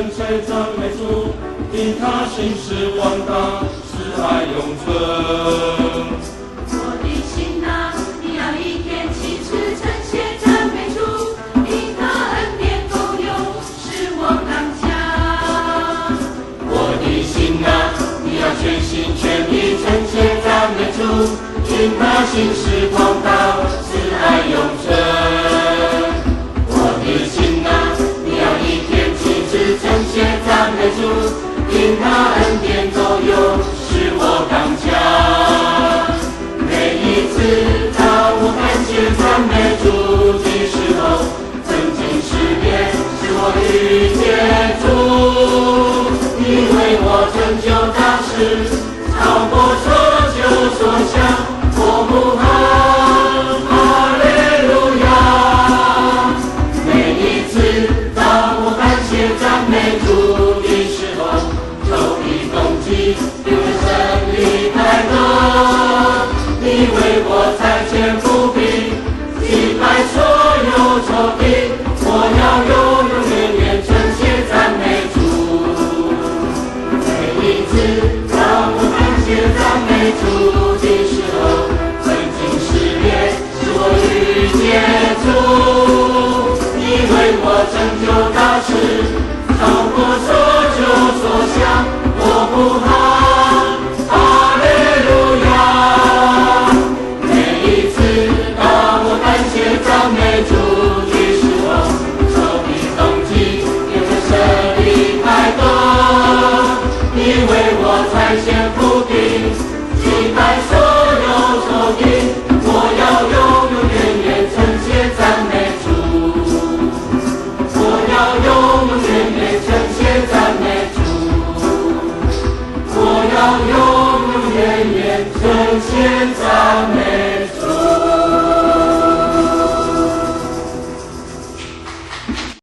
称谢赞美主，因他行事广大，慈爱永存。我的心啊，你要一天起时称谢赞美主，因他恩典够用，使我刚强。我的心啊，你要全心全意称谢赞美主，因他行事广大，慈爱永存。我的心啊，你要一天起时称谢赞美主，因他恩典够用，使我刚强。每一次当我感谢赞美主的时候，曾经试炼使我遇见主，你为我成就大事，超过所求所想，我呼喊哈利路亚。每一次当我感谢赞美主的时候，仇敌攻击有着胜利开头，你为我裁决不平，击败所有仇敌，我要永永远远称谢赞美主。每一次当我感谢赞美主的时候，曾经试炼使我遇见主，你为我成就大事，超过所求所想，我呼喊哈利路亚。每一次当我感谢赞美主的时候，仇敌攻击有着胜利开动，你为我裁决不平，击败所有仇敌，我要永永远远称谢赞美主，我要永永远远称谢赞美主，我要永永远远称谢赞美